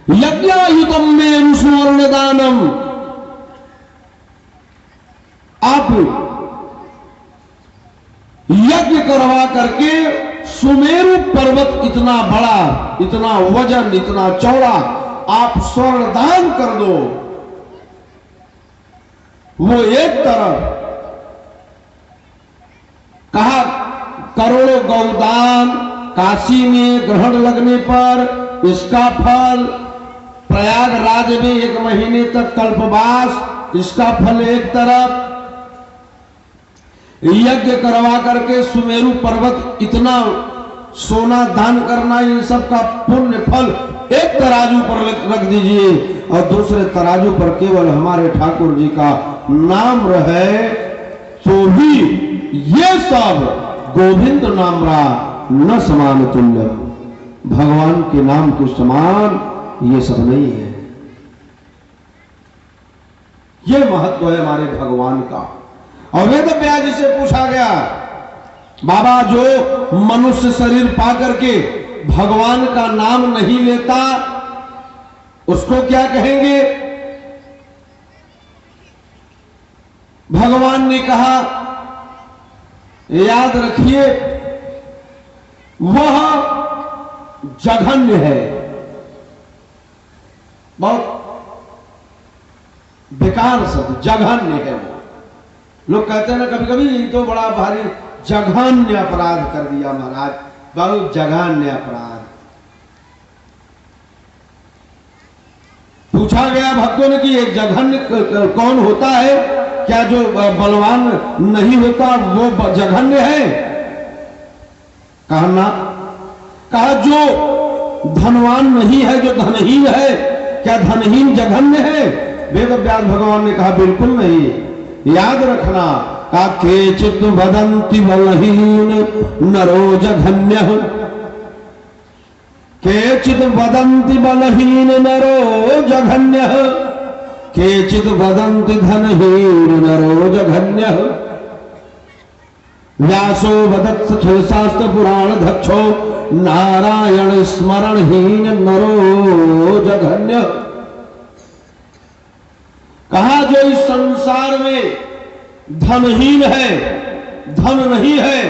यज्ञायुतम में सुवर्ण दानम। आप यज्ञ करवा करके सुमेरु पर्वत इतना बड़ा, इतना वजन, इतना चौड़ा आप स्वर्ण दान कर दो। वो एक तरफ कहा करोड़ों गौदान काशी में ग्रहण लगने पर इसका फल, प्रयागराज में 1 महीने तक कल्पवास इसका फल एक तरफ, यज्ञ करवा करके सुमेरु पर्वत इतना सोना दान करना, इन सब का पुण्य फल एक तराजू पर रख दीजिए और दूसरे तराजू पर केवल हमारे ठाकुर जी का नाम रहे, तो भी ये सब गोविंद नामरा न समान तुल्य, भगवान के नाम के समान ये सब नहीं है। ये महत्व है हमारे भगवान का। और वेद व्यास जी से पूछा गया, बाबा जो मनुष्य शरीर पा करके भगवान का नाम नहीं लेता उसको क्या कहेंगे? भगवान ने कहा याद रखिए वह जघन्य है, बहुत बेकार शब्द जघन्य है। वो लोग कहते हैं ना कभी कभी ये तो बड़ा भारी जघन्य अपराध कर दिया महाराज, बहुत जघन्य अपराध। पूछा गया भक्तों ने कि एक जघन्य कौन होता है? क्या जो बलवान नहीं होता वो जघन्य है? कहा ना, कहा जो धनवान नहीं है, जो धनहीन है, क्या धनहीन जघन्य है? वेद व्यास भगवान ने कहा बिल्कुल नहीं। याद रखना, का केचित् वदन्ति बलहीन नरो जघन्यः, केचित् वदन्ति बलहीन नरो जघन्यः, केचित् वदन्ति धनहीन नरो जघन्यः। व्यासो वदत् सखिल शास्त्र पुराण धक्षो नारायण स्मरणहीन नरो जघन्यः। कहा जो इस संसार में धनहीन है, धन नहीं है,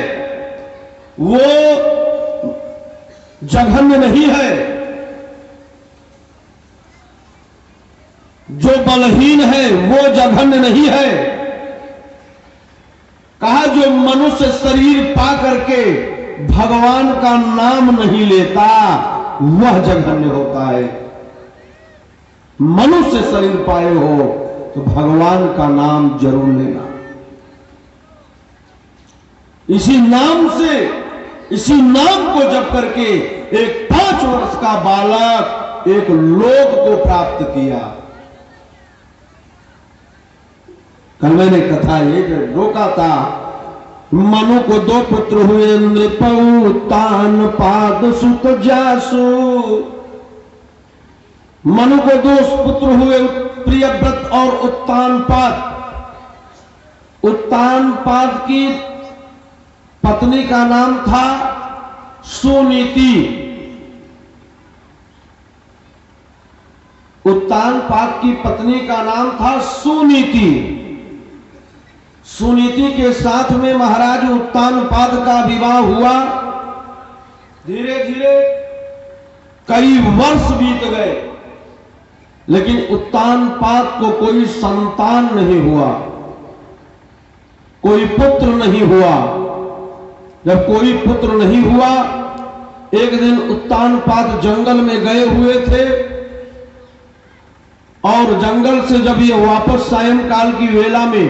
वो जघन्य नहीं है। जो बलहीन है वो जघन्य नहीं है। कहा जो मनुष्य शरीर पा करके भगवान का नाम नहीं लेता वह जघन्य होता है। मनुष्य शरीर पाए हो तो भगवान का नाम जरूर लेना। इसी नाम से, इसी नाम को जप करके एक 5 वर्ष का बालक एक लोक को प्राप्त किया। कल मैंने कथा ये जो रोका था, मनु को 2 पुत्र हुए, नृपौ तान पाद सुत जासु। मनु को 2 पुत्र हुए, प्रियव्रत और उत्तानपाद। उत्तानपाद की पत्नी का नाम था सुनीति। उत्तानपाद की पत्नी का नाम था सुनीति। सुनीति के साथ में महाराज उत्तानपाद का विवाह हुआ। धीरे धीरे कई वर्ष बीत गए, लेकिन उत्तानपाद को कोई संतान नहीं हुआ, कोई पुत्र नहीं हुआ। जब कोई पुत्र नहीं हुआ, एक दिन उत्तानपाद जंगल में गए हुए थे और जंगल से जब ये वापस सायंकाल की वेला में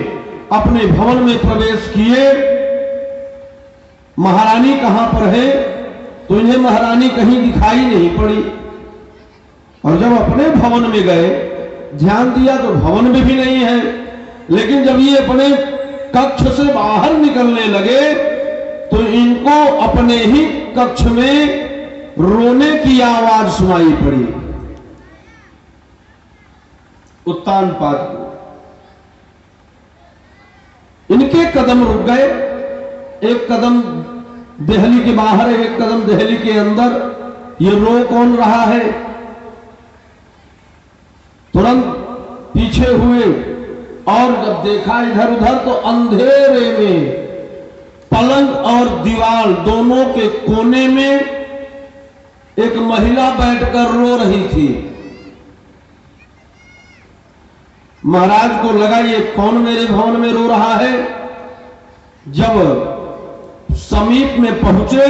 अपने भवन में प्रवेश किए, महारानी कहां पर है तो इन्हें महारानी कहीं दिखाई नहीं पड़ी। और जब अपने भवन में गए, ध्यान दिया तो भवन में भी नहीं है। लेकिन जब ये अपने कक्ष से बाहर निकलने लगे तो इनको अपने ही कक्ष में रोने की आवाज सुनाई पड़ी। उत्तानपाद को इनके कदम रुक गए। एक कदम देहली के बाहर है, एक कदम देहली के अंदर। ये रो कौन रहा है? तुरंत पीछे हुए और जब देखा इधर उधर तो अंधेरे में पलंग और दीवार दोनों के कोने में एक महिला बैठकर रो रही थी। महाराज को लगा ये कौन मेरे भवन में रो रहा है। जब समीप में पहुंचे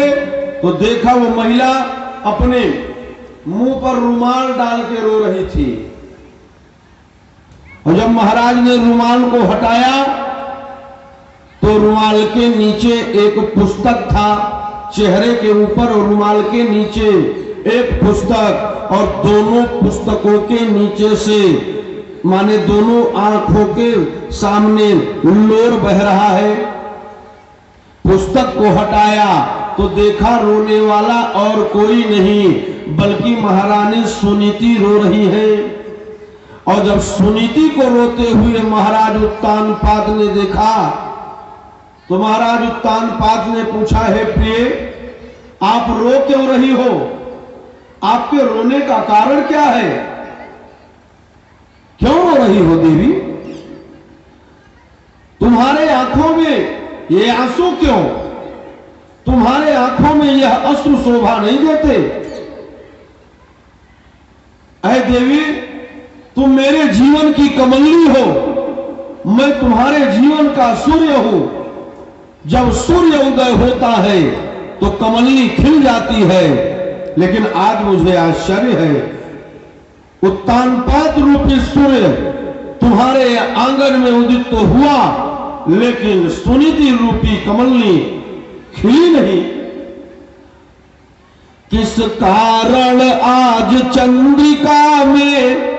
तो देखा वो महिला अपने मुंह पर रुमाल डाल के रो रही थी। और जब महाराज ने रुमाल को हटाया तो रुमाल के नीचे एक पुस्तक था, चेहरे के ऊपर और रुमाल के नीचे एक पुस्तक, और दोनों पुस्तकों के नीचे से माने दोनों आंखों के सामने लोर बह रहा है। पुस्तक को हटाया तो देखा रोने वाला और कोई नहीं बल्कि महारानी सुनीति रो रही है। और जब सुनीति को रोते हुए महाराज उत्तानपाद ने देखा तो महाराज उत्तानपाद ने पूछा, हे प्रिय, आप रो क्यों रही हो? आपके रोने का कारण क्या है? क्यों रो रही हो देवी? तुम्हारे आंखों में ये आंसू क्यों? तुम्हारे आंखों में यह अश्रु शोभा नहीं देते? अहे देवी, तुम मेरे जीवन की कमली हो, मैं तुम्हारे जीवन का सूर्य हूं। जब सूर्य उदय होता है तो कमली खिल जाती है, लेकिन आज मुझे आश्चर्य है, उत्तानपाद रूपी सूर्य तुम्हारे आंगन में उदित तो हुआ, लेकिन सुनीति रूपी कमली खिली नहीं। किस कारण आज चंद्रिका में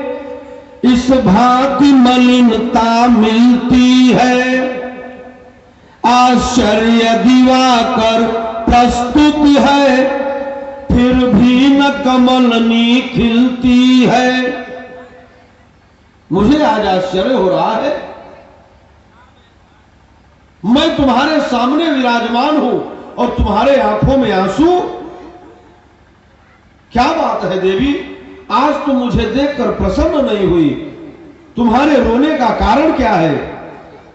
इस भांति मलिनता मिलती है? आश्चर्य दिवाकर प्रस्तुत है, फिर भी न कमलनी खिलती है। मुझे आज आश्चर्य हो रहा है, मैं तुम्हारे सामने विराजमान हूं और तुम्हारे आंखों में आंसू। क्या बात है देवी, आज तुम मुझे देखकर प्रसन्न नहीं हुई। तुम्हारे रोने का कारण क्या है?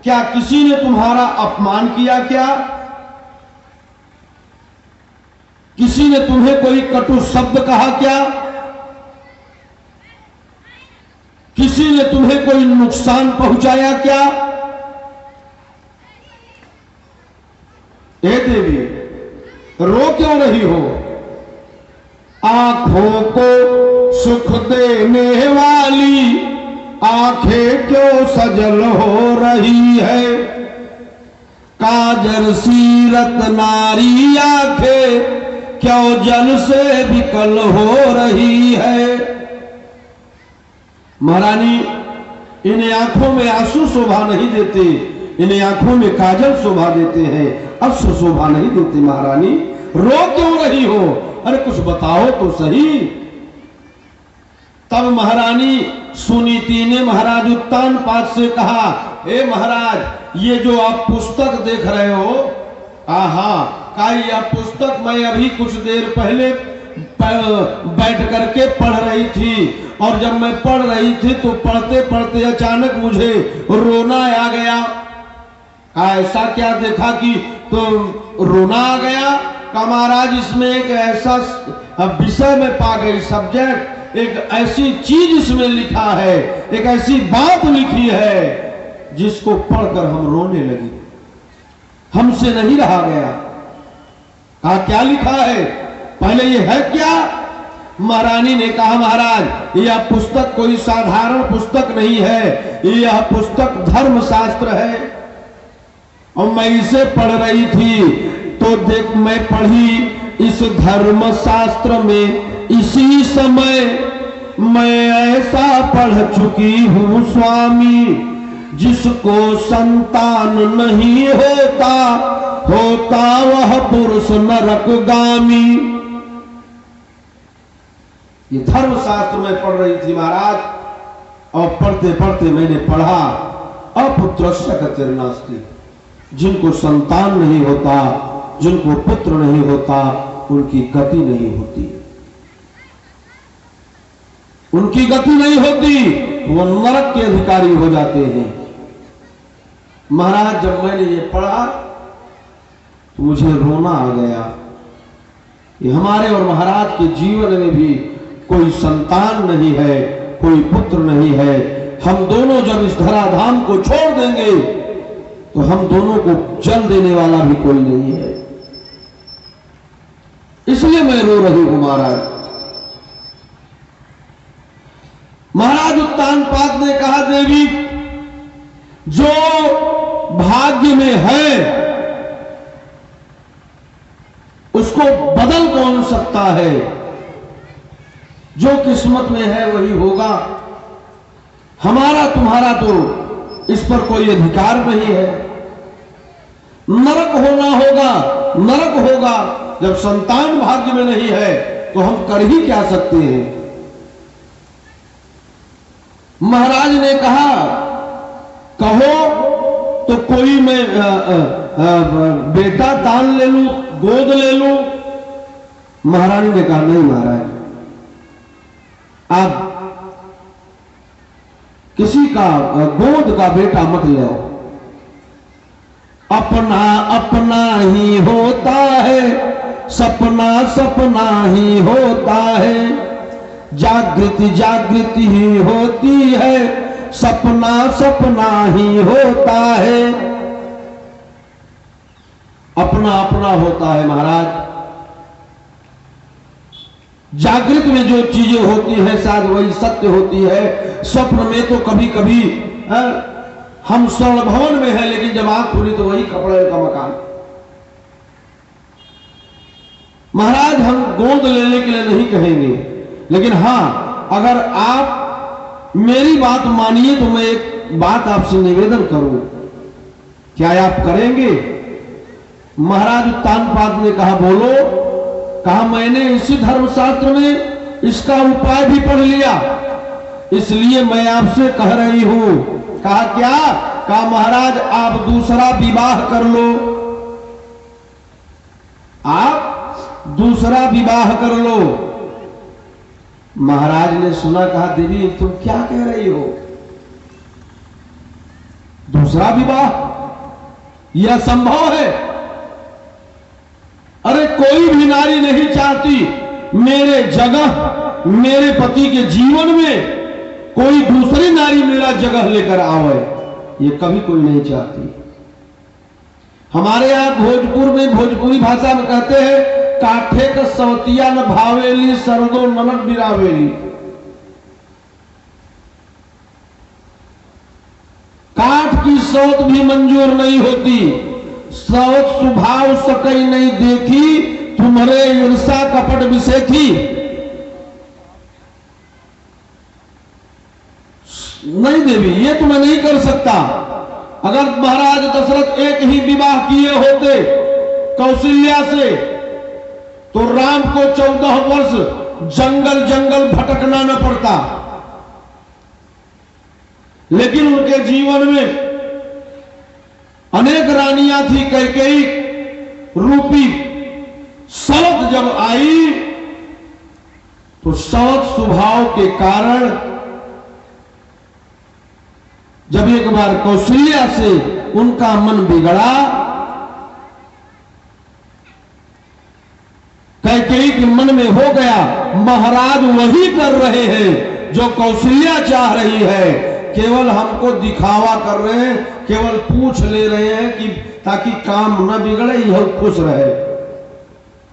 क्या किसी ने तुम्हारा अपमान किया? क्या किसी ने तुम्हें कोई कटु शब्द कहा? क्या किसी ने तुम्हें कोई नुकसान पहुंचाया? क्या हे देवी, रो क्यों रही हो? आंखों को सुख देने वाली आंखें क्यों सजल हो रही है? काजर सीरत नारी आंखें क्यों जल से विकल हो रही है? महारानी, इन आंखों में आंसू शोभा नहीं देते, इन आंखों में काजल शोभा देते हैं, अश्रु शोभा नहीं देते। महारानी, रो क्यों रही हो? अरे कुछ बताओ तो सही। तब महारानी सुनीति ने महाराज उत्तानपाद से कहा, हे महाराज, ये जो आप पुस्तक देख रहे हो, आहा, का यह पुस्तक मैं अभी कुछ देर पहले बैठ करके पढ़ रही थी, और जब मैं पढ़ रही थी तो पढ़ते पढ़ते अचानक मुझे रोना आ गया। ऐसा क्या देखा कि तो रोना आ गया? का महाराज, इसमें एक ऐसा विषय में पा गई, सब्जेक्ट, एक ऐसी चीज इसमें लिखा है, एक ऐसी बात लिखी है जिसको पढ़कर हम रोने लगे, हमसे नहीं रहा गया। क्या लिखा है? पहले ये है क्या? महारानी ने कहा, महाराज, यह पुस्तक कोई साधारण पुस्तक नहीं है, यह पुस्तक धर्मशास्त्र है, और मैं इसे पढ़ रही थी तो देख, मैं पढ़ी इस धर्मशास्त्र में इसी समय मैं ऐसा पढ़ चुकी हूं स्वामी, जिसको संतान नहीं होता, होता वह पुरुष नरकगामी। ये धर्मशास्त्र में पढ़ रही थी महाराज, और पढ़ते पढ़ते मैंने पढ़ा, अपुत्रस्य गतिर्नास्ति, जिनको संतान नहीं होता, जिनको पुत्र नहीं होता, उनकी गति नहीं होती। उनकी गति नहीं होती, वो नरक के अधिकारी हो जाते हैं। महाराज जब मैंने ये पढ़ा तो मुझे रोना आ गया। ये हमारे और महाराज के जीवन में भी कोई संतान नहीं है, कोई पुत्र नहीं है। हम दोनों जब इस धराधाम को छोड़ देंगे तो हम दोनों को जल देने वाला भी कोई नहीं है। इसलिए मैं रो रही हूं महाराज। महाराज उत्तानपाद ने कहा, देवी जो भाग्य में है उसको बदल कौन सकता है? जो किस्मत में है वही होगा। हमारा तुम्हारा तो इस पर कोई अधिकार नहीं है। नरक होना होगा, नरक होगा। जब संतान भाग्य में नहीं है तो हम कर ही क्या सकते हैं? महाराज ने कहा, कहो तो कोई मैं बेटा दान ले लूं, गोद ले लूं। महारानी ने कहा, नहीं महाराज, आप किसी का गोद का बेटा मत ले। अपना अपना ही होता है, सपना सपना ही होता है। जागृति जागृति ही होती है, सपना सपना ही होता है। अपना अपना होता है महाराज। जागृत में जो चीजें होती है शायद वही सत्य होती है। स्वप्न में तो कभी कभी हम स्वर्ण भवन में है, लेकिन जब आंख खुली तो वही कपड़े का मकान। महाराज हम गोद लेने के लिए नहीं कहेंगे, लेकिन हां, अगर आप मेरी बात मानिए तो मैं एक बात आपसे निवेदन करूं, क्या आप करेंगे? महाराज उत्तानपाद ने कहा, बोलो। कहा, मैंने इसी धर्मशास्त्र में इसका उपाय भी पढ़ लिया, इसलिए मैं आपसे कह रही हूं। कहा, क्या? कहा, महाराज आप दूसरा विवाह कर लो, आप दूसरा विवाह कर लो। महाराज ने सुना, कहा, देवी तुम क्या कह रही हो? दूसरा विवाह? यह संभव है? अरे कोई भी नारी नहीं चाहती मेरे जगह, मेरे पति के जीवन में कोई दूसरी नारी मेरा जगह लेकर आवे, ये कभी कोई नहीं चाहती। हमारे यहां भोजपुर में भोजपुरी भाषा में कहते हैं, काठे का सवतिया न भावेली, सरदो ननद बिरावेली। काठ की सौत भी मंजूर नहीं होती, सौत स्वभाव सकई नहीं देखी, तुम्हारे ईर्षा कपट विसेखी। नहीं देवी, ये तो मैं नहीं कर सकता। अगर महाराज दशरथ एक ही विवाह किए होते कौशल्या से तो राम को 14 वर्ष जंगल जंगल भटकना न पड़ता। लेकिन उनके जीवन में अनेक रानियां थी। कैकेयी रूपी सवत जब आई तो सवत स्वभाव के कारण जब एक बार कौशल्या से उनका मन बिगड़ा, कैकेयी के मन में हो गया, महाराज वही कर रहे हैं जो कौशल्या चाह रही है, केवल हमको दिखावा कर रहे हैं, केवल पूछ ले रहे हैं कि ताकि काम न बिगड़े, यह खुश रहे।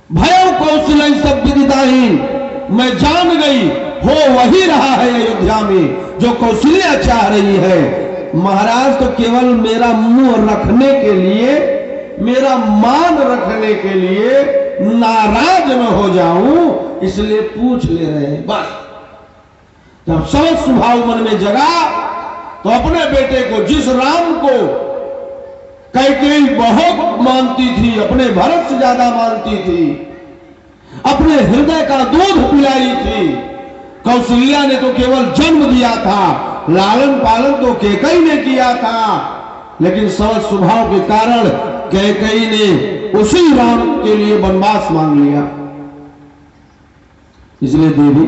भयो कौशल सब विदिताहीन, मैं जान गई हो वही रहा है अयोध्या में जो कौशल्या चाह रही है। महाराज तो केवल मेरा मुंह रखने के लिए, मेरा मान रखने के लिए नाराज न हो जाऊं, इसलिए पूछ ले रहे हैं बस। जब सब स्वभाव मन में जगा तो अपने बेटे को, जिस राम को कैकेयी बहुत मानती थी, अपने भरत से ज्यादा मानती थी, अपने हृदय का दूध पिलाई थी, कौशल्या ने तो केवल जन्म दिया था, लालन पालन तो कैकेयी ने किया था। लेकिन सब स्वभाव के कारण कैकेयी ने उसी राम के लिए वनवास मांग लिया। इसलिए देवी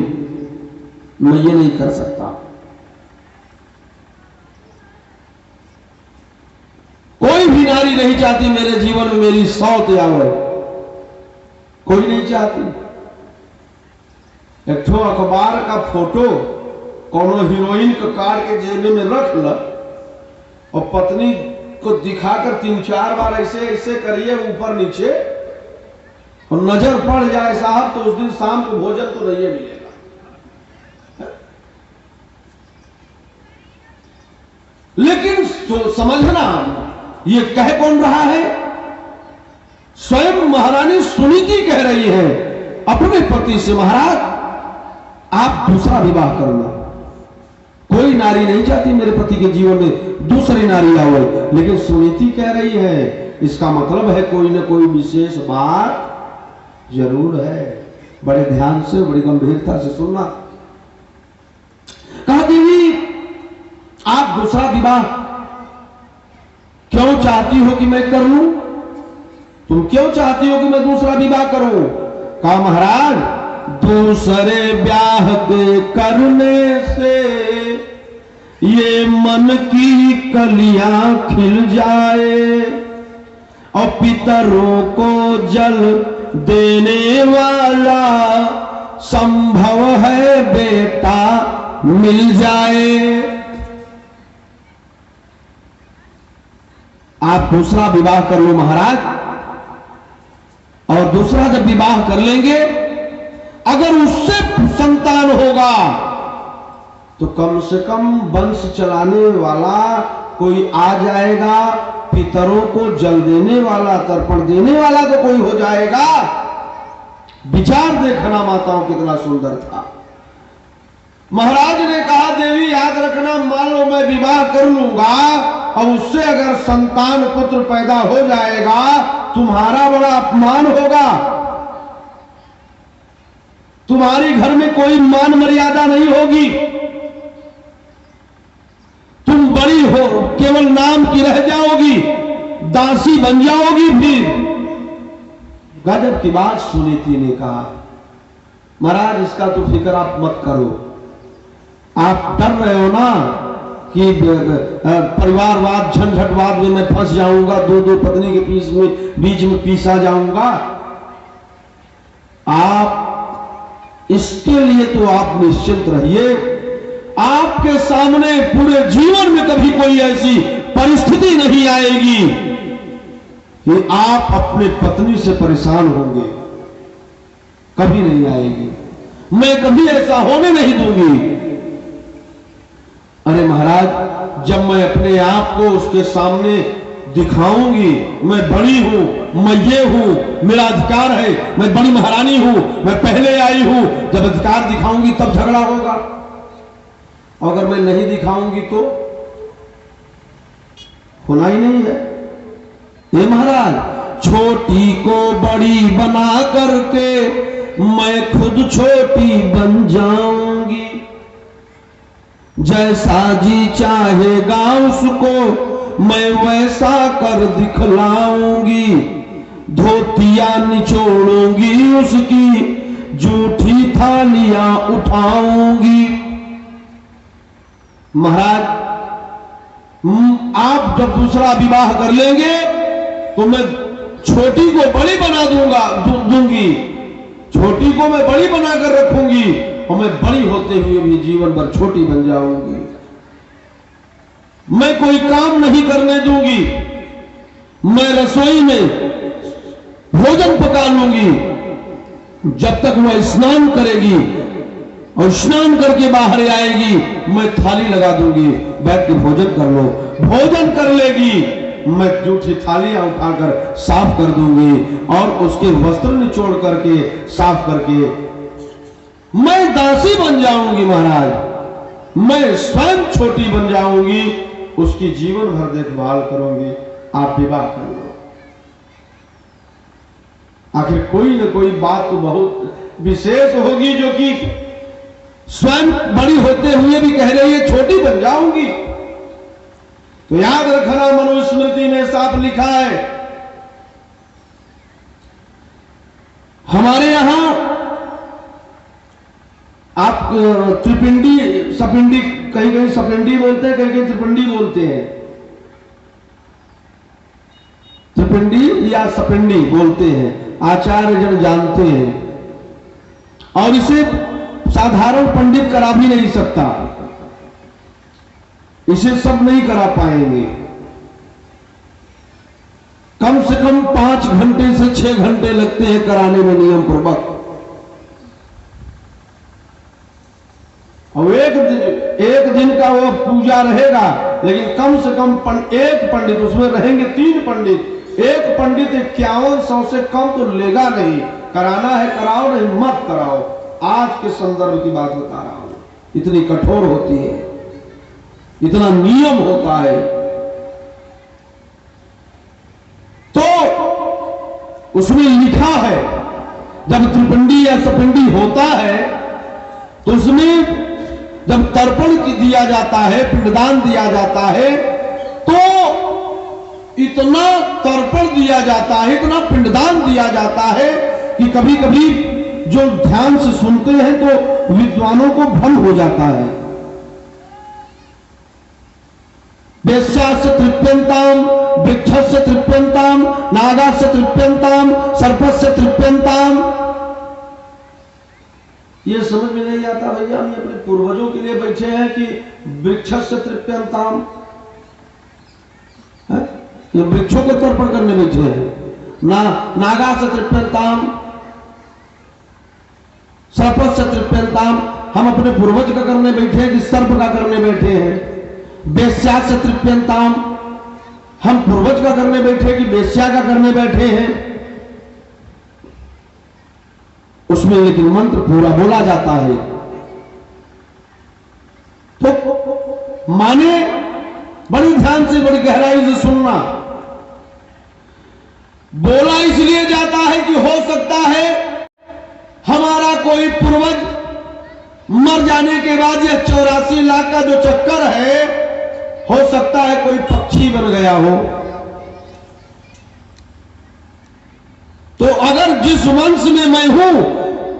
मैं ये नहीं कर सकता। कोई भी नारी नहीं चाहती मेरे जीवन में मेरी सौत आवे, कोई नहीं चाहती। एक ठो अखबार का फोटो कोनो हीरोइन को काट के जेब में रख ल और पत्नी को दिखाकर 3-4 बार ऐसे ऐसे करिए ऊपर नीचे और नजर पड़ जाए साहब तो उस दिन शाम को भोजन तो नहीं मिलेगा। लेकिन समझना ये कह कौन रहा है? स्वयं महारानी सुनीति कह रही है अपने पति से, महाराज आप दूसरा विवाह करना। कोई नारी नहीं चाहती मेरे पति के जीवन में दूसरी नारी आवे, लेकिन सुनीति कह रही है, इसका मतलब है कोई ना कोई विशेष बात जरूर है। बड़े ध्यान से, बड़ी गंभीरता से सुनना। कहा देवी आप दूसरा विवाह क्यों चाहती हो कि मैं कर लूं? तुम क्यों चाहती हो कि मैं दूसरा विवाह करूं? कहा महाराज दूसरे ब्याह के करने से ये मन की कलियां खिल जाए और पितरों को जल देने वाला संभव है बेटा मिल जाए। आप दूसरा विवाह कर लो महाराज, और दूसरा जब विवाह कर लेंगे अगर उससे संतान होगा तो कम से कम वंश चलाने वाला कोई आ जाएगा, पितरों को जल देने वाला, तर्पण देने वाला तो कोई हो जाएगा। विचार देखना माताओं कितना सुंदर था। महाराज ने कहा देवी याद रखना, मान लो मैं विवाह कर लूंगा और उससे अगर संतान पुत्र पैदा हो जाएगा तुम्हारा बड़ा अपमान होगा, तुम्हारी घर में कोई मान मर्यादा नहीं होगी, तुम बड़ी हो केवल नाम की रह जाओगी, दासी बन जाओगी। फिर गजब की बात सुनीति ने कहा, महाराज इसका तो फिक्र आप मत करो, आप डर रहे हो ना कि परिवारवाद झंझटवाद में मैं फंस जाऊंगा, दो पत्नी के बीच में पीसा जाऊंगा। आप इसके लिए तो आप निश्चिंत रहिए, आपके सामने पूरे जीवन में कभी कोई ऐसी परिस्थिति नहीं आएगी कि आप अपने पत्नी से परेशान होंगे, कभी नहीं आएगी, मैं कभी ऐसा होने नहीं दूंगी। अरे महाराज जब मैं अपने आप को उसके सामने दिखाऊंगी, मैं बड़ी हूं, मैं ये हूं, मेरा अधिकार है, मैं बड़ी महारानी हूं, मैं पहले आई हूं, जब अधिकार दिखाऊंगी तब झगड़ा होगा। अगर मैं नहीं दिखाऊंगी तो होना ही नहीं है। ये महाराज छोटी को बड़ी बना करके मैं खुद छोटी बन जाऊंगी, जैसा जी चाहेगा उसको मैं वैसा कर दिखलाऊंगी, धोतियां निचोड़ूंगी उसकी, जूठी थालियां उठाऊंगी। महाराज आप जब दूसरा विवाह कर लेंगे तो मैं छोटी को बड़ी बना दूंगी, छोटी को मैं बड़ी बनाकर रखूंगी और मैं बड़ी होते हुए भी जीवन भर छोटी बन जाऊंगी। मैं कोई काम नहीं करने दूंगी, मैं रसोई में भोजन पका लूंगी, जब तक वह स्नान करेगी और स्नान करके बाहर आएगी मैं थाली लगा दूंगी, बैठ के भोजन कर लो, भोजन कर लेगी मैं जूठी थालियां उठाकर साफ कर दूंगी और उसके वस्त्र निचोड़ करके साफ करके मैं दासी बन जाऊंगी। महाराज मैं स्वयं छोटी बन जाऊंगी, उसकी जीवन भर देखभाल करूंगी, आप विवाह कर लो। आखिर कोई न कोई बात तो बहुत विशेष होगी जो कि स्वयं बड़ी होते हुए भी कह रही है छोटी बन जाऊंगी। तो याद रखना मनुस्मृति में साफ लिखा है, हमारे यहां आप त्रिपिंडी सपिंडी, कहीं कहीं सपिंडी बोलते हैं, कहीं कहीं त्रिपिंडी बोलते हैं। त्रिपिंडी या सपिंडी बोलते हैं, आचार्य जन जानते हैं। और इसे साधारण पंडित करा भी नहीं सकता, इसे सब नहीं करा पाएंगे। कम से कम 5 घंटे से 6 घंटे लगते हैं कराने में नियम पूर्वक। और एक दिन का वो पूजा रहेगा, लेकिन कम से कम एक पंडित, उसमें रहेंगे 3 पंडित, एक पंडित 5100 से कम तो लेगा नहीं। कराना है कराओ, नहीं मत कराओ। आज के संदर्भ की बात बता रहा हूं, इतनी कठोर होती है, इतना नियम होता है। तो उसमें लिखा है जब त्रिपिंडी या सपिंडी होता है तो उसमें जब तर्पण की दिया जाता है, पिंडदान दिया जाता है, तो इतना तर्पण दिया जाता है, इतना पिंडदान दिया जाता है कि कभी कभी जो ध्यान से सुनते हैं तो विद्वानों को भ्रम हो जाता है। वेश्यास्य तृप्यन्ताम, वृक्षस्य तृप्यन्ताम, नागास्य तृप्यन्ताम, सर्पस्य तृप्यन्ताम। ये समझ में नहीं आता भैया, हम अपने पूर्वजों के लिए बैठे हैं कि वृक्षस्य तृप्यन्ताम, ये वृक्षों को तर्पण करने बैठे हैं। नागास्य तृप्यन्ताम, सर्पस्य तृप्यन्ताम, हम अपने पूर्वज का करने बैठे हैं कि सर्प का करने बैठे हैं। वेश्यास्य तृप्यन्ताम, हम पूर्वज का करने बैठे कि वेश्या का करने बैठे हैं। उसमें लेकिन मंत्र पूरा बोला जाता है। तो माने बड़ी ध्यान से, बड़ी गहराई से सुनना। बोला इसलिए जाता है कि हो सकता है हमारा कोई पूर्वज मर जाने के बाद यह 84 लाख का जो चक्कर है, हो सकता है कोई पक्षी बन गया हो। तो अगर जिस वंश में मैं हूं,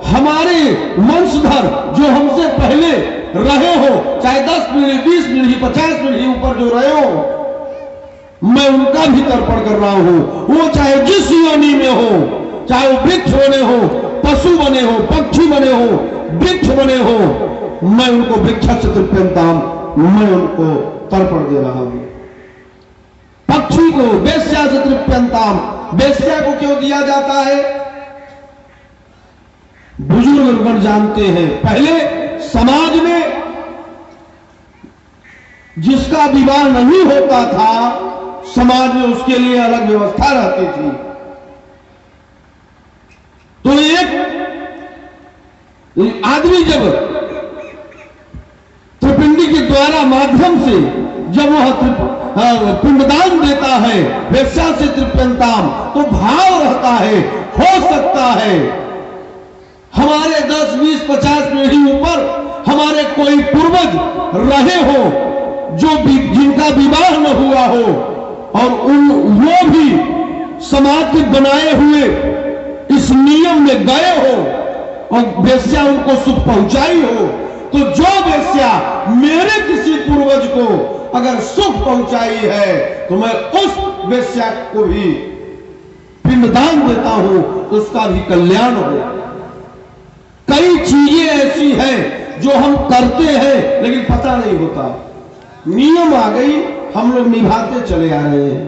हमारे वंशधर जो हमसे पहले रहे हो, चाहे 10 पीढ़ी, 20 पीढ़ी, 50 पीढ़ी ऊपर जो रहे हो, मैं उनका भी तर्पण कर रहा हूं। वो चाहे जिस योनि में हो, चाहे वो वृक्ष बने हो, पशु बने हो, पक्षी बने हो, वृक्ष बने हो, मैं उनको वृक्षस्य तृप्यन्ताम, मैं उनको तर्पण दे रहा हूं। पक्षी को वेश्यास्य तृप्यन्ताम, वेश्या को क्यों दिया जाता है? बुजुर्ग जानते हैं, पहले समाज में जिसका विवाह नहीं होता था, समाज में उसके लिए अलग व्यवस्था रहती थी। तो एक आदमी जब त्रिपिंडी के द्वारा माध्यम से जब वह पिंडदान देता है, वेश्या से तृप्यन्ताम, तो भाव रहता है, हो सकता है हमारे 10, 20, 50 पीढ़ी ऊपर हमारे कोई पूर्वज रहे हो जो जिनका विवाह न हुआ हो, और वो भी समाज के बनाए हुए इस नियम में गए हो और वेश्या उनको सुख पहुंचाई हो। तो जो वेश्या मेरे किसी पूर्वज को अगर सुख पहुंचाई है, तो मैं उस वेश्या को भी पिंडदान देता हूं, उसका भी कल्याण हो। कई चीजें ऐसी हैं जो हम करते हैं लेकिन पता नहीं होता। नियम आ गई, हम लोग निभाते चले आ रहे हैं।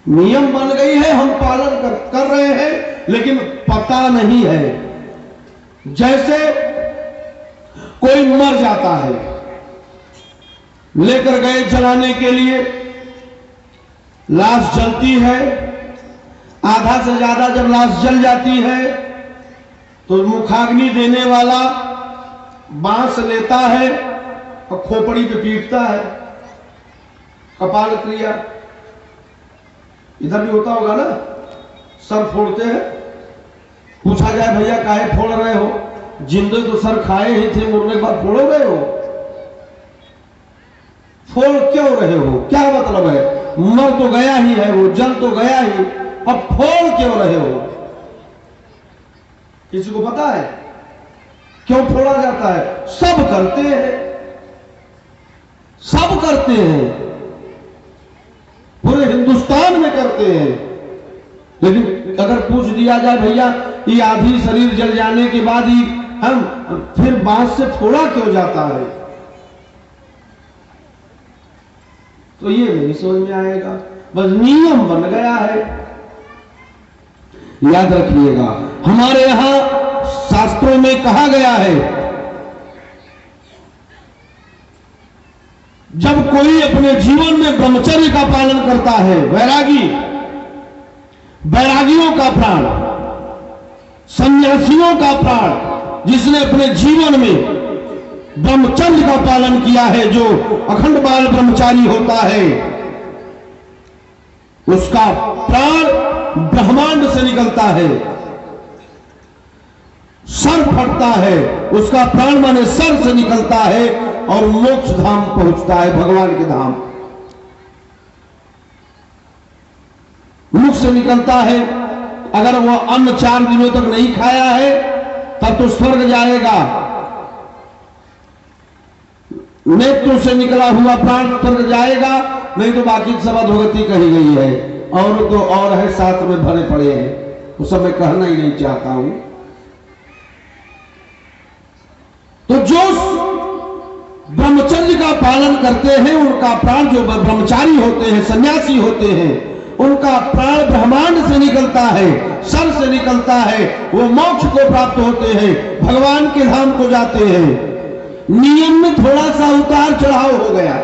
नियम बन गई है, हम पालन कर रहे हैं, लेकिन पता नहीं है। जैसे कोई मर जाता है, लेकर गए जलाने के लिए, लाश जलती है, आधा से ज्यादा जब लाश जल जाती है तो मुखाग्नि देने वाला बांस लेता है और खोपड़ी पे पीटता है, कपाल क्रिया। इधर भी होता होगा ना, सर फोड़ते हैं। पूछा जाए भैया काहे फोड़ रहे हो? जिंदे तो सर खाए ही थे, मरने के बाद फोड़ो रहे हो? फोड़ क्यों रहे हो? क्या मतलब है? मर तो गया ही है, वो जल तो गया ही, अब फोड़ क्यों रहे हो? किसी को पता है? क्यों फोड़ा जाता है? सब करते हैं, सब करते हैं, पूरे हिंदुस्तान में करते हैं। लेकिन अगर पूछ दिया जाए भैया ये आधी शरीर जल जाने के बाद ही हम फिर बांस से फोड़ा क्यों जाता है, तो ये नहीं समझ में आएगा। बस नियम बन गया है। याद रखिएगा, हमारे यहां शास्त्रों में कहा गया है, जब कोई अपने जीवन में ब्रह्मचर्य का पालन करता है, वैरागी, वैरागियों का प्राण, सन्यासियों का प्राण, जिसने अपने जीवन में ब्रह्मचर्य का पालन किया है, जो अखंड बाल ब्रह्मचारी होता है, उसका प्राण ब्रह्मांड से निकलता है, सर फटता है, उसका प्राण माने सर से निकलता है और मोक्ष धाम पहुंचता है, भगवान के धाम। मुख से निकलता है, अगर वह अन्न 4 दिनों तक नहीं खाया है तब तो स्वर्ग जाएगा। नेत्रों से निकला हुआ प्राण स्वर्ग जाएगा, नहीं तो बाकी सब अधोगति कही गई है। और तो और है, शास्त्र में भरे पड़े हैं, वो सब मैं कहना ही नहीं चाहता हूं। तो जो ब्रह्मचर्य का पालन करते हैं उनका प्राण, जो ब्रह्मचारी होते हैं, सन्यासी होते हैं, उनका प्राण ब्रह्मांड से निकलता है, सर से निकलता है, वो मोक्ष को प्राप्त होते हैं, भगवान के धाम को जाते हैं। नियम में थोड़ा सा उतार चढ़ाव हो गया,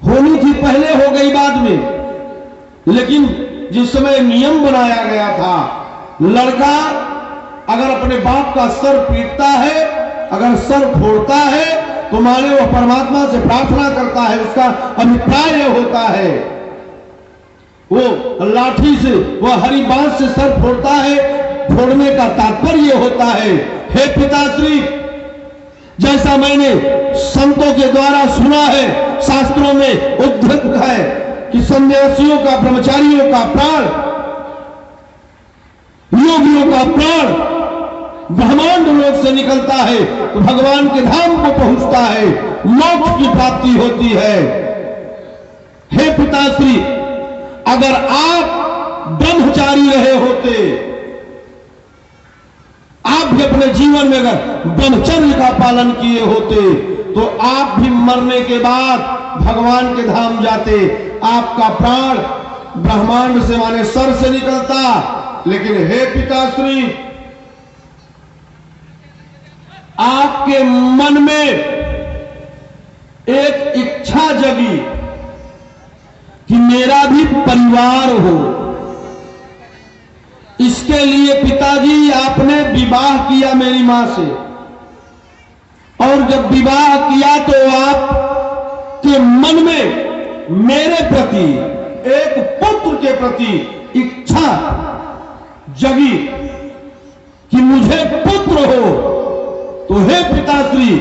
होनी थी पहले, हो गई बाद में। लेकिन जिस समय नियम बनाया गया था, लड़का अगर अपने बाप का सर पीटता है, अगर सर फोड़ता है, तो माने वो परमात्मा से प्रार्थना करता है, उसका अभिप्राय होता है, वो लाठी से, वो हरी बांस से सर फोड़ता है, फोड़ने का तात्पर्य होता है, हे पिताश्री, जैसा मैंने संतों के द्वारा सुना है, शास्त्रों में उद्धृत है कि सन्यासियों का, ब्रह्मचारियों का प्राण, योगियों का प्राण ब्रह्मांड लोक से निकलता है तो भगवान के धाम को पहुंचता है, मोक्ष की प्राप्ति होती है। हे पिताश्री, अगर आप ब्रह्मचारी रहे होते, आप भी अपने जीवन में अगर ब्रह्मचर्य का पालन किए होते, तो आप भी मरने के बाद भगवान के धाम जाते। आपका प्राण ब्रह्मांड से माने सर से निकलता। लेकिन हे पिताश्री, आपके मन में एक इच्छा जगी कि मेरा भी परिवार हो। इसके लिए पिताजी आपने विवाह किया मेरी मां से, और जब विवाह किया तो आपके मन में मेरे प्रति, एक पुत्र के प्रति इच्छा जगी कि मुझे पुत्र हो। तो हे पिताश्री,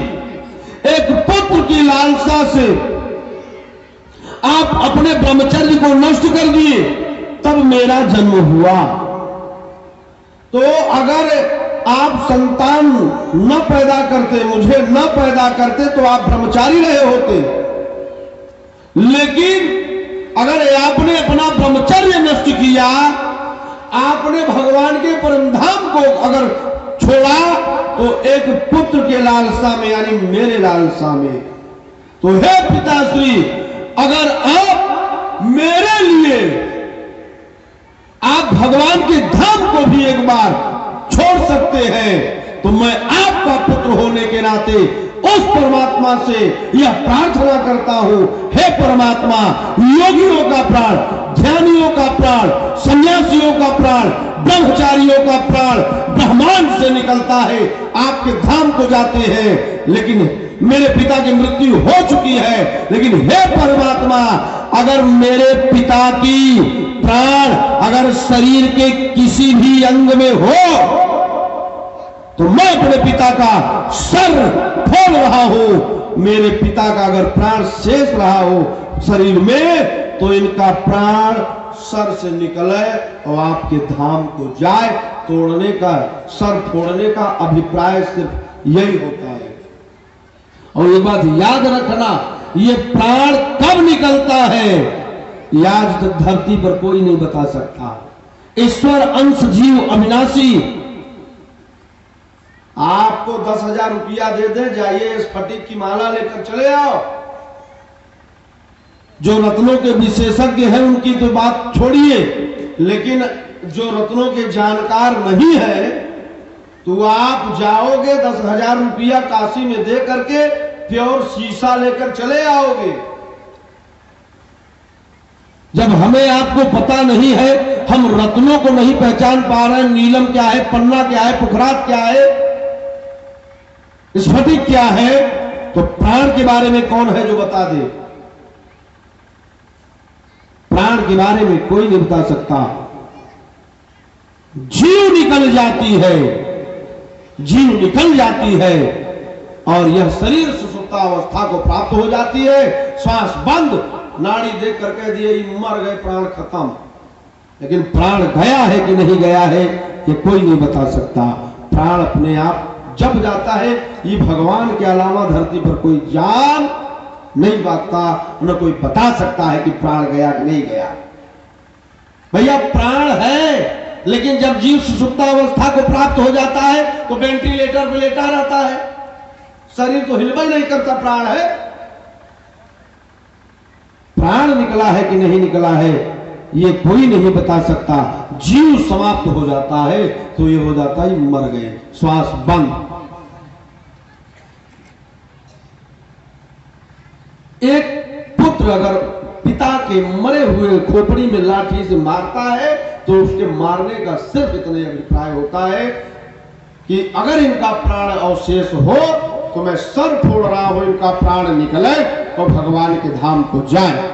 एक पुत्र की लालसा से आप अपने ब्रह्मचर्य को नष्ट कर दिए, तब मेरा जन्म हुआ। तो अगर आप संतान न पैदा करते, मुझे न पैदा करते, तो आप ब्रह्मचारी रहे होते। लेकिन अगर आपने अपना ब्रह्मचर्य नष्ट किया, आपने भगवान के परम धाम को अगर छोड़ा, तो एक पुत्र के लालसा में, यानी मेरे लालसा में। तो हे पिताश्री, अगर आप मेरे लिए, आप भगवान के धाम को भी एक बार छोड़ सकते हैं, तो मैं आपका पुत्र होने के नाते उस परमात्मा से यह प्रार्थना करता हूं, हे परमात्मा, योगियों का प्राण, ध्यानियों का प्राण, सन्यासियों का प्राण, ब्रह्मचारियों का प्राण ब्रह्मांड से निकलता है, आपके धाम को जाते हैं। लेकिन मेरे पिता की मृत्यु हो चुकी है, लेकिन हे परमात्मा, अगर मेरे पिता की प्राण अगर शरीर के किसी भी अंग में हो, तो मैं अपने पिता का सर फोड़ रहा हूं। मेरे पिता का अगर प्राण शेष रहा हो शरीर में, तो इनका प्राण सर से निकले और आपके धाम को जाए। तोड़ने का, सर फोड़ने का अभिप्राय सिर्फ यही होता है। और एक बात याद रखना, ये प्राण कब निकलता है ये आज तक धरती पर कोई नहीं बता सकता। ईश्वर अंश जीव अविनाशी आपको 10,000 रुपया दे दे, जाइए स्फटिक की माला लेकर चले आओ। जो रत्नों के विशेषज्ञ हैं उनकी तो बात छोड़िए, लेकिन जो रत्नों के जानकार नहीं है तो आप जाओगे 10,000 रुपया काशी में दे करके प्योर शीशा लेकर चले आओगे। जब हमें आपको पता नहीं है, हम रत्नों को नहीं पहचान पा रहे हैं, नीलम क्या है, पन्ना क्या है, पुखरात क्या है, स्फटिक क्या है, तो प्राण के बारे में कौन है जो बता दे? प्राण के बारे में कोई नहीं बता सकता। जीव निकल जाती है, जीव निकल जाती है और यह शरीर सुषुप्तावस्था को प्राप्त हो जाती है। श्वास बंद, नाड़ी देख करके दिए मर गए, प्राण खत्म। लेकिन प्राण गया है कि नहीं गया है ये कोई नहीं बता सकता। प्राण अपने आप जब जाता है, ये भगवान के अलावा धरती पर कोई जान नहीं बांटता, न कोई बता सकता है कि प्राण गया कि नहीं गया। भैया प्राण है, लेकिन जब जीव सुषुप्तावस्था को प्राप्त हो जाता है तो वेंटिलेटर पे लेटा रहता है, शरीर तो हिलवा ही नहीं करता। प्राण है, प्राण निकला है कि नहीं निकला है ये कोई नहीं बता सकता। जीव समाप्त हो जाता है तो ये हो जाता है मर गए, श्वास बंद। एक पुत्र अगर पिता के मरे हुए खोपड़ी में लाठी से मारता है तो उसके मारने का सिर्फ इतने अभिप्राय होता है कि अगर इनका प्राण अवशेष हो तो मैं सर फोड़ रहा हूं, इनका प्राण निकले और भगवान के धाम को जाए।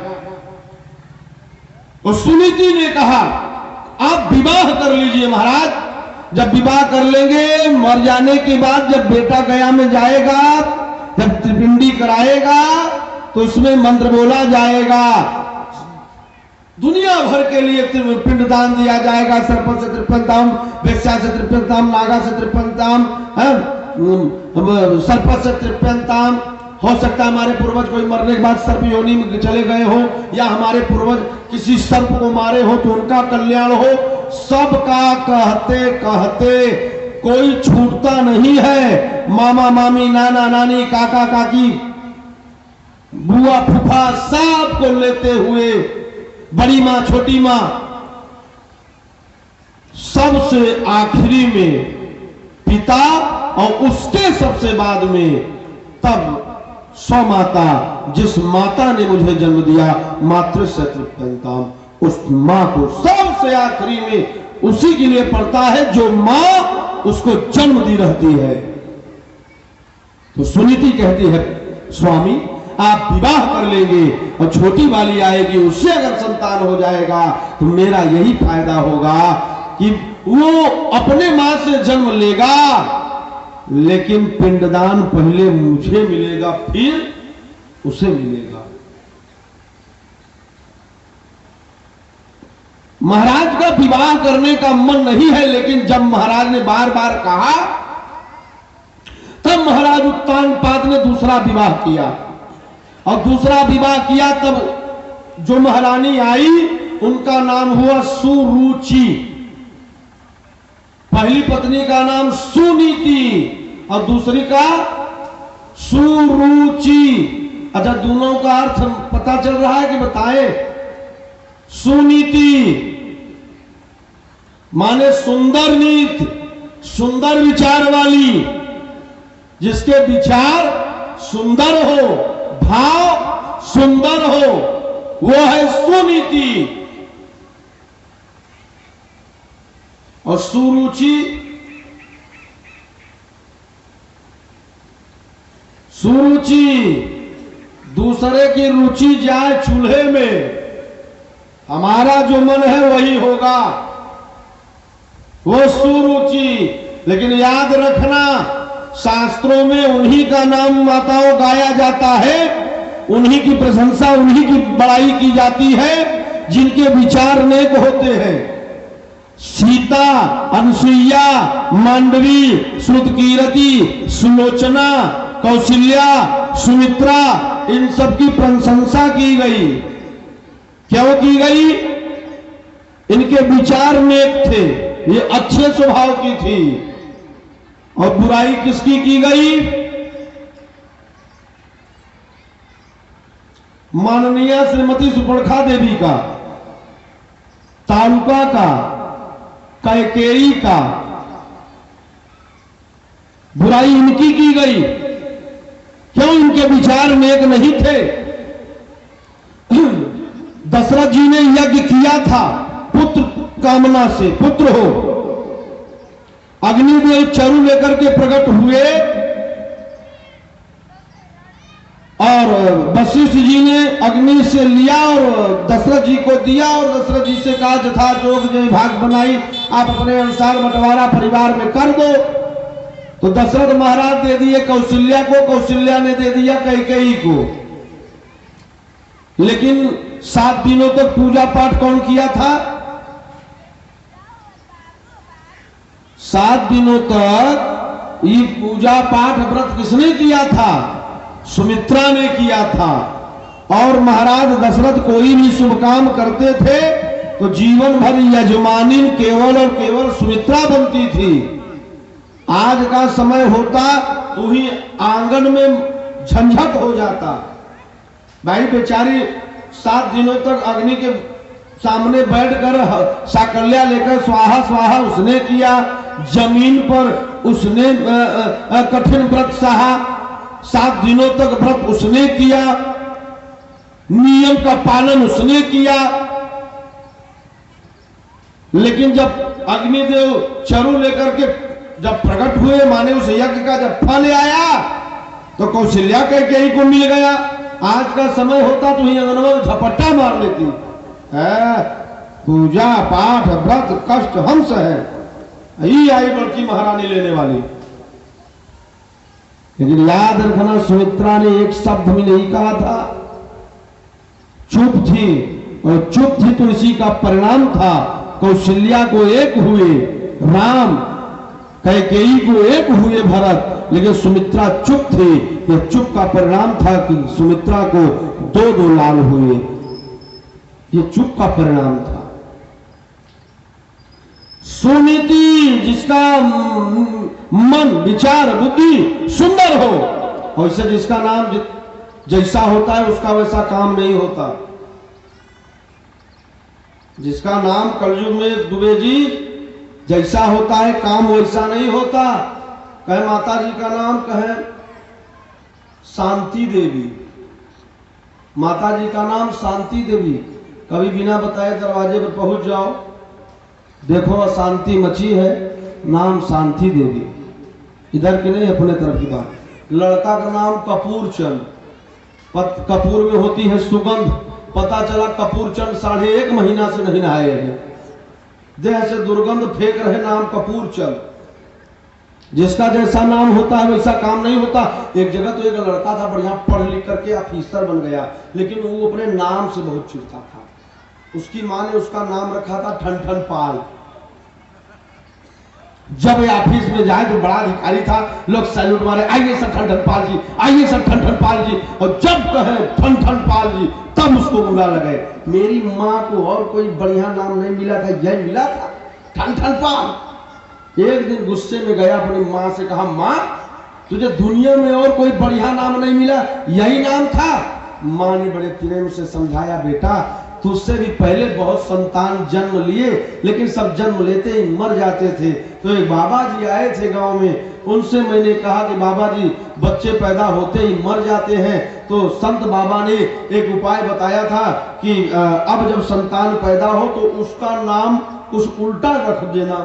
और सुनीति ने कहा आप विवाह कर लीजिए महाराज। जब विवाह कर लेंगे, मर जाने के बाद जब बेटा गया में जाएगा, जब त्रिपिंडी कराएगा तो उसमें मंत्र बोला जाएगा, दुनिया भर के लिए पिंडदान दिया जाएगा। सर्प से 53 दाम, वेश्या से 53 दाम, नागा से 53 दाम, सर्प से 53 दाम। हो सकता है हमारे पूर्वज कोई मरने के बाद सर्प योनि में चले गए हो, या हमारे पूर्वज किसी सर्प को मारे हो तो उनका कल्याण हो। सबका कहते कहते कोई छूटता नहीं है। मामा मामी, नाना नानी, काका काकी, बुआ फूफा, सब को लेते हुए, बड़ी मां छोटी मां, सबसे आखिरी में पिता और उसके सबसे बाद में तब स्वमाता, जिस माता ने मुझे जन्म दिया, मातृ से तृप्यंताम, उस मां को सबसे आखिरी में उसी के लिए पड़ता है जो मां उसको जन्म दी रहती है। तो सुनीति कहती है स्वामी आप विवाह कर लेंगे और छोटी वाली आएगी, उससे अगर संतान हो जाएगा तो मेरा यही फायदा होगा कि वो अपने मां से जन्म लेगा, लेकिन पिंडदान पहले मुझे मिलेगा फिर उसे मिलेगा। महाराज का विवाह करने का मन नहीं है, लेकिन जब महाराज ने बार बार कहा तब महाराज उत्तानपाद ने दूसरा विवाह किया। और दूसरा विवाह किया तब जो महारानी आई उनका नाम हुआ सुरुचि। पहली पत्नी का नाम सुनीति और दूसरी का सुरुचि। अच्छा, दोनों का अर्थ पता चल रहा है कि बताएं? सुनीति माने सुंदर नीति, सुंदर विचार वाली, जिसके विचार सुंदर हो, भाव सुंदर हो, वो है सुनीति। और सुरुचि, सुरुचि दूसरे की रुचि जाए चूल्हे में, हमारा जो मन है वही होगा, वो सुरुचि। लेकिन याद रखना, शास्त्रों में उन्हीं का नाम माताओं गाया जाता है, उन्हीं की प्रशंसा, उन्हीं की बड़ाई की जाती है जिनके विचार नेक होते हैं। सीता, अनसुईया, मांडवी, श्रुतकीरति, सुलोचना, कौशल्या, सुमित्रा, इन सब की प्रशंसा की गई। क्यों की गई? इनके विचार नेक थे, ये अच्छे स्वभाव की थी। और बुराई किसकी की गई? माननीय श्रीमती सुपर्णखा देवी का, तालुका का, कैकेयी का बुराई इनकी की गई। क्यों? इनके विचार नेक नहीं थे। दशरथ जी ने यज्ञ किया था पुत्र कामना से, पुत्र हो। अग्निदेव चरु लेकर के प्रकट हुए और वशिष्ठ जी ने अग्नि से लिया और दशरथ जी को दिया और दशरथ जी से कहा यथा जोग जो भाग बनाई आप अपने अनुसार बंटवारा परिवार में कर दो। तो दशरथ महाराज दे दिए कौशल्या को, कौशल्या ने दे दिया कैकेयी को। लेकिन 7 दिनों तक पूजा पाठ कौन किया था? 7 दिनों तक ये पूजा पाठ व्रत किसने किया था? सुमित्रा ने किया था। और महाराज दशरथ कोई भी शुभ काम करते थे तो जीवन भर यजमानी केवल और केवल सुमित्रा बनती थी। आज का समय होता तो ही आंगन में झंझट हो जाता। भाई बेचारी 7 दिनों तक अग्नि के सामने बैठकर साकल्या लेकर स्वाहा स्वाहा उसने किया। जमीन पर उसने कठिन व्रत सहा। 7 दिनों तक व्रत उसने किया, नियम का पालन उसने किया। लेकिन जब अग्निदेव चरु लेकर के जब प्रकट हुए, माने उस यज्ञ का जब फल आया तो कौशल्या कैकेयी को मिल गया। आज का समय होता तो ही अंगनवा में झपट्टा मार लेती है। पूजा पाठ व्रत कष्ट हम सहे, ही आई बड़की महारानी लेने वाली। लेकिन याद रखना सुमित्रा ने एक शब्द भी नहीं कहा था, चुप थी। और चुप थी तो इसी का परिणाम था। कौशल्या को एक हुए राम, कैकेयी को एक हुए भरत, लेकिन सुमित्रा चुप थी। ये चुप का परिणाम था कि सुमित्रा को 2 लाल हुए। ये चुप का परिणाम था। सुनीति, जिसका मन विचार बुद्धि सुंदर हो, और इससे जिसका नाम जैसा होता है उसका वैसा काम नहीं होता। जिसका नाम कलयुग में दुबे जी जैसा होता है काम वैसा नहीं होता। कहे माता जी का नाम कहे शांति देवी, माता जी का नाम शांति देवी। कभी बिना बताए दरवाजे पर पहुंच जाओ, देखो अशांति मची है, नाम शांति देवी। इधर की नहीं, अपने तरफ की बात। लड़का का नाम कपूर चंद, कपूर में होती है सुगंध। पता चला कपूर चंद 1.5 महीना से नहीं नहाए हैं, देह से दुर्गंध फेंक रहे, नाम कपूर चंद। जिसका जैसा नाम होता है वैसा काम नहीं होता। एक जगह तो एक लड़का था, बढ़िया पढ़ लिख करके ऑफिसर बन गया, लेकिन वो अपने नाम से बहुत चिढ़ता था। उसकी मां ने उसका नाम रखा था ठन पाल। जब ऑफिस में जाए तो बड़ा अधिकारी था, लोग सैल्यूट मारे, आइए सर ठन पाल जी, आइए सर ठन पाल जी। और जब कहे ठन पाल जी तब उसको बुरा लगे। मेरी माँ को और कोई बढ़िया नाम नहीं मिला था, यही मिला था ठन पाल। एक दिन गुस्से में गया, अपनी माँ से कहा, माँ तुझे दुनिया में और कोई बढ़िया नाम नहीं मिला, यही नाम था? माँ ने बड़े प्रेम से समझाया, बेटा तुझसे भी पहले बहुत संतान जन्म लिए, लेकिन सब जन्म लेते ही मर जाते थे। तो एक बाबा जी आए थे गांव में, उनसे मैंने कहा कि बाबा जी बच्चे पैदा होते ही मर जाते हैं। तो संत बाबा ने एक उपाय बताया था कि अब जब संतान पैदा हो तो उसका नाम कुछ उल्टा रख देना,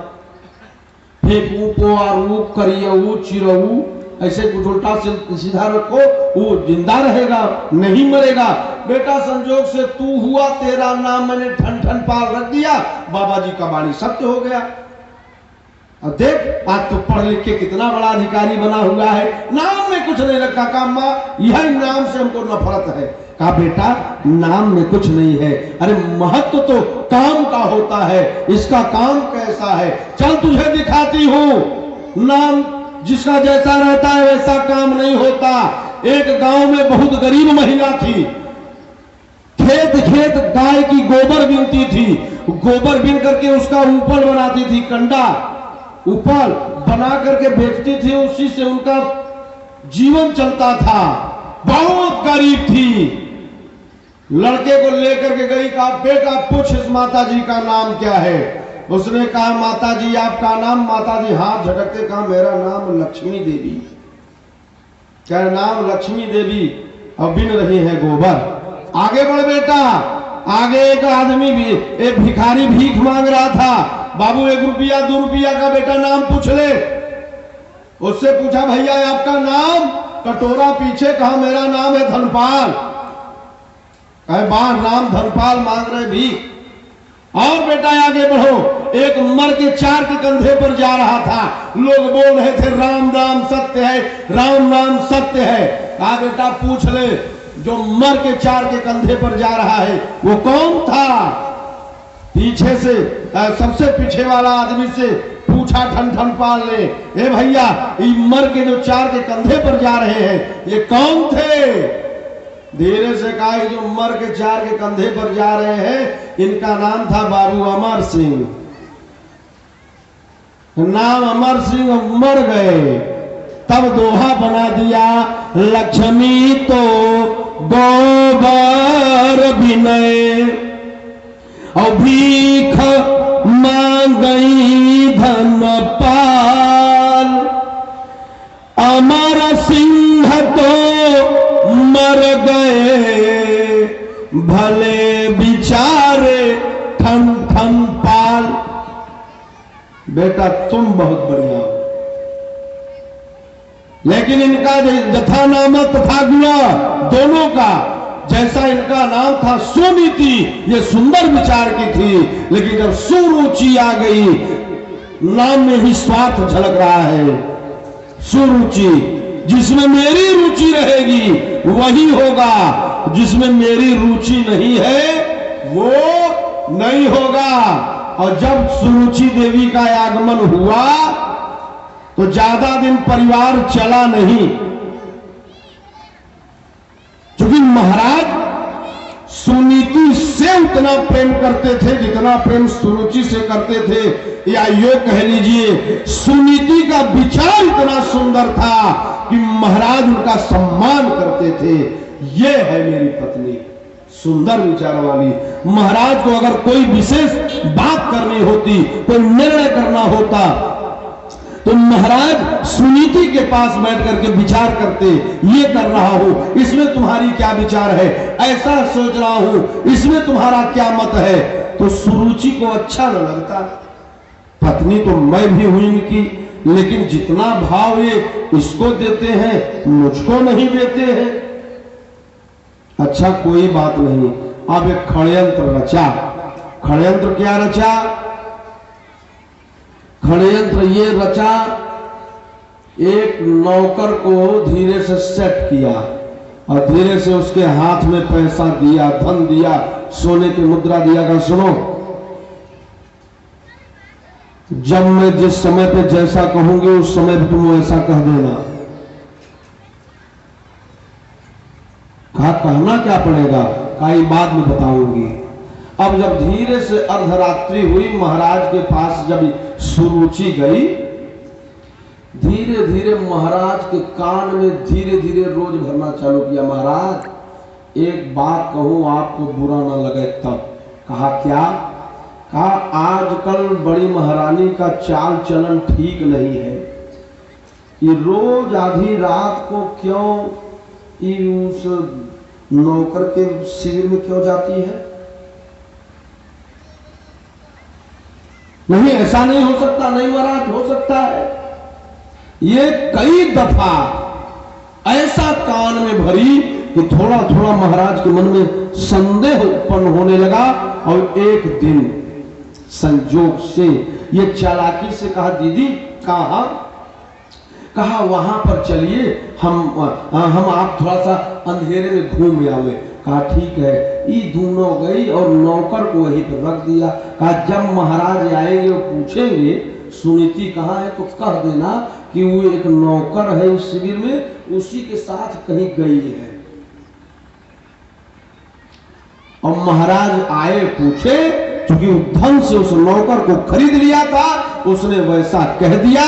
फेंकू, पोआरू, करियऊ, चिरऊ, ऐसे कुछ उल्टा सीधा रखो, वो जिंदा रहेगा, नहीं मरेगा। बेटा संजोग से तू हुआ, तेरा नाम मैंने ठन पाल रख दिया। बाबा जी का वाणी सत्य हो गया। अब देख आज तो पढ़ लिख के कितना बड़ा अधिकारी बना हुआ है, नाम में कुछ नहीं रखा। कहा माँ यही नाम से हमको नफरत है। कहा बेटा नाम में कुछ नहीं है, अरे महत्व तो काम का होता है, इसका काम कैसा है चल तुझे दिखाती हूं। नाम जिसका जैसा रहता है वैसा काम नहीं होता। एक गांव में बहुत गरीब महिला थी, खेत खेत गाय की गोबर बीनती थी, गोबर बीन करके उसका उपल बनाती थी, कंडा उपल बना करके बेचती थी, उसी से उनका जीवन चलता था। बहुत गरीब थी। लड़के को लेकर के गई, कहा बेटा पूछ इस माता जी का नाम क्या है। उसने कहा माता जी आपका नाम। माता जी हाथ झटकते कहा मेरा नाम लक्ष्मी देवी। क्या नाम लक्ष्मी देवी, अब बिन रही है गोबर। आगे बढ़ बेटा। आगे एक आदमी भी, एक भिखारी भीख मांग रहा था, बाबू 1 रुपया 2 रुपया का बेटा नाम पूछ ले। उससे पूछा भैया आपका नाम, कटोरा पीछे, कहा मेरा नाम है धनपाल। कहे बाहर नाम धनपाल मांग रहे भीख। और बेटा आगे बढ़ो। एक मर के 4 के कंधे पर जा रहा था, लोग बोल रहे थे राम राम सत्य है, राम राम सत्य है। कहा बेटा पूछ ले जो मर के 4 के कंधे पर जा रहा है वो कौन था। पीछे से सबसे पीछे वाला आदमी से पूछा धनपाल ने, ए भैया ये मर के जो 4 के कंधे पर जा रहे हैं ये कौन थे। धीरे से कहा जो मर के 4 के कंधे पर जा रहे हैं इनका नाम था बाबू अमर सिंह। नाम अमर सिंह, मर गए। तब दोहा बना दिया लक्ष्मी तो गोबर बिनय और भीख मांगई धनपाल। अमर सिंह तो मर गए भले बिचारे ठन ठन पाल। बेटा तुम बहुत बढ़िया हो, लेकिन इनका जथा नाम तथा गुणा दोनों का जैसा इनका नाम था सुनीति, ये सुंदर विचार की थी, लेकिन जब सुरुचि आ गई नाम में ही स्वार्थ झलक रहा है। सुरुचि, जिसमें मेरी रुचि रहेगी वही होगा, जिसमें मेरी रुचि नहीं है वो नहीं होगा। और जब सुरुचि देवी का आगमन हुआ तो ज्यादा दिन परिवार चला नहीं, क्योंकि महाराज सुनीति से उतना प्रेम करते थे जितना प्रेम सुरुचि से करते थे। या यो कह लीजिए सुनीति का विचार इतना सुंदर था कि महाराज उनका सम्मान करते थे। ये है मेरी पत्नी, सुंदर विचार वाली। महाराज को अगर कोई विशेष बात करनी होती, कोई निर्णय करना होता तो महाराज सुनीति के पास बैठ करके विचार करते, ये कर रहा हूं इसमें तुम्हारी क्या विचार है, ऐसा सोच रहा हूं इसमें तुम्हारा क्या मत है। तो सुरुचि को अच्छा न लगता। पत्नी तो मैं भी हुई इनकी, लेकिन जितना भाव ये इसको देते हैं मुझको नहीं देते हैं। अच्छा कोई बात नहीं, अब एक षड्यंत्र रचा। षड्यंत्र क्या रचा? षड्यंत्र ये रचा, एक नौकर को धीरे से सेट किया और धीरे से उसके हाथ में पैसा दिया, धन दिया, सोने की मुद्रा दिया। का सुनो, जब मैं जिस समय पे जैसा कहूंगी उस समय पे तुम ऐसा कह देना। कहा कहना क्या पड़ेगा? कहा बाद में बताऊंगी। अब जब धीरे से अर्धरात्रि हुई, महाराज के पास जब सुरुचि गई, धीरे धीरे महाराज के कान में धीरे धीरे रोज भरना चालू किया। महाराज एक बात कहूं आपको बुरा ना लगे तब। कहा क्या? कहा आजकल बड़ी महारानी का चाल चलन ठीक नहीं है, ये रोज आधी रात को क्यों उस नौकर के शिविर में क्यों जाती है? नहीं ऐसा नहीं हो सकता। नहीं महाराज हो सकता है। ये कई दफा ऐसा कान में भरी कि थोड़ा थोड़ा महाराज के मन में संदेह उत्पन्न होने लगा। और एक दिन संजोग से ये चालाकी से कहा दीदी कहा वहां पर चलिए, हम आप थोड़ा सा अंधेरे में घूम आवे। कहा ठीक है। ये दोनों गई और नौकर को वहीं पर रख दिया। कहा जब महाराज आएंगे वो पूछेंगे सुनीति कहाँ है, तो कह देना कि वो एक नौकर है इस शिविर में, उसी के साथ कहीं गई है। और महाराज आए पूछे, क्योंकि धन से उस नौकर को खरीद लिया था, उसने वैसा कह दिया।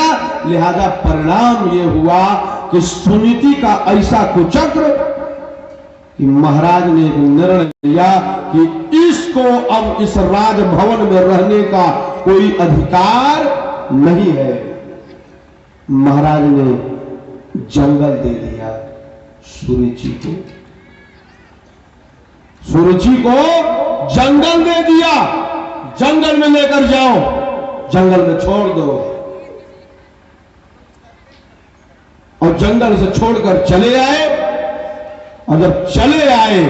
लिहाजा परिणाम ये हुआ कि सुनीति का ऐसा कुचक्र कि महाराज ने एक निर्णय लिया कि इसको अब इस राजभवन में रहने का कोई अधिकार नहीं है। महाराज ने जंगल दे दिया सुरुचि को। सुरुचि को जंगल दे दिया, जंगल में लेकर जाओ, जंगल में छोड़ दो। और जंगल से छोड़कर चले आए। और जब चले आए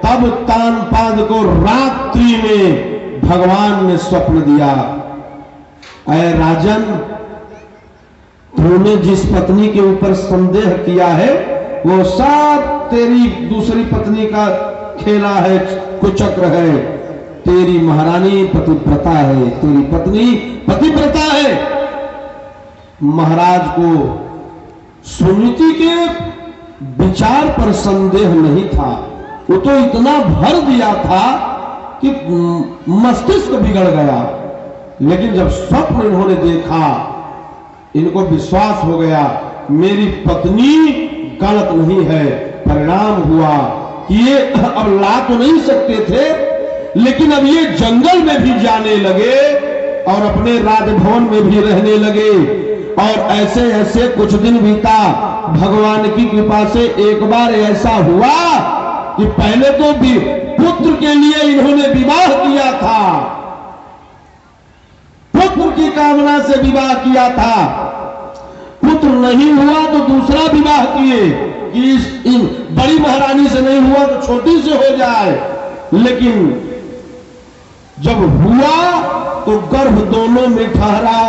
तब तानपाद को रात्रि में भगवान ने स्वप्न दिया, अय राजन, तूने जिस पत्नी के ऊपर संदेह किया है वो सब तेरी दूसरी पत्नी का खेला है, कुचक्र है। तेरी महारानी पतिव्रता है, तेरी पत्नी पतिव्रता है। महाराज को सुनीति के विचार पर संदेह नहीं था, वो तो इतना भर दिया था कि मस्तिष्क बिगड़ गया। लेकिन जब स्वप्न इन्होंने देखा, इनको विश्वास हो गया मेरी पत्नी गलत नहीं है। परिणाम हुआ कि ये अब ला तो नहीं सकते थे, लेकिन अब ये जंगल में भी जाने लगे और अपने राजभवन में भी रहने लगे। और ऐसे ऐसे कुछ दिन बीता। भगवान की कृपा से एक बार ऐसा हुआ कि पहले तो भी पुत्र के लिए इन्होंने विवाह किया था, पुत्र की कामना से विवाह किया था। पुत्र नहीं हुआ तो दूसरा विवाह किए कि इन बड़ी महारानी से नहीं हुआ तो छोटी से हो जाए। लेकिन जब हुआ तो गर्भ दोनों में ठहरा,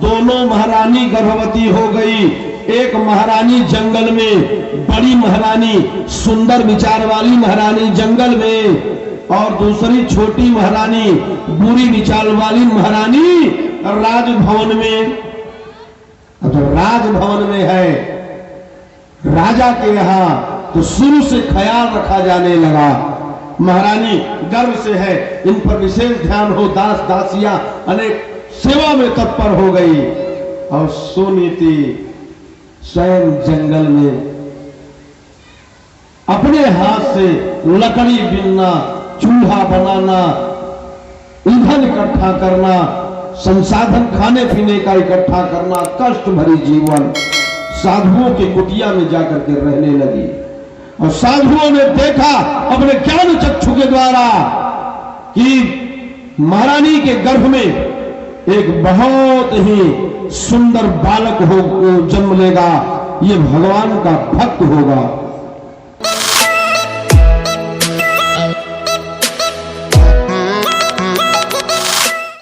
दोनों महारानी गर्भवती हो गई। एक महारानी जंगल में, बड़ी महारानी सुंदर विचार वाली महारानी जंगल में, और दूसरी छोटी महारानी बुरी विचार वाली महारानी राजभवन में। तो राजभवन में है राजा के यहां, तो शुरू से ख्याल रखा जाने लगा महारानी गर्व से है, इन पर विशेष ध्यान हो। दास दासियां अनेक सेवा में तत्पर हो गई। और सुनीति स्वयं जंगल में अपने हाथ से लकड़ी बीनना, चूल्हा बनाना, ईंधन इकट्ठा करना, संसाधन खाने पीने का इकट्ठा करना, कष्ट भरी जीवन, साधुओं की कुटिया में जाकर के रहने लगी। और साधुओं ने देखा अपने ज्ञान चक्षु के द्वारा कि महारानी के गर्भ में एक बहुत ही सुंदर बालक हो जन्म लेगा, ये भगवान का भक्त होगा।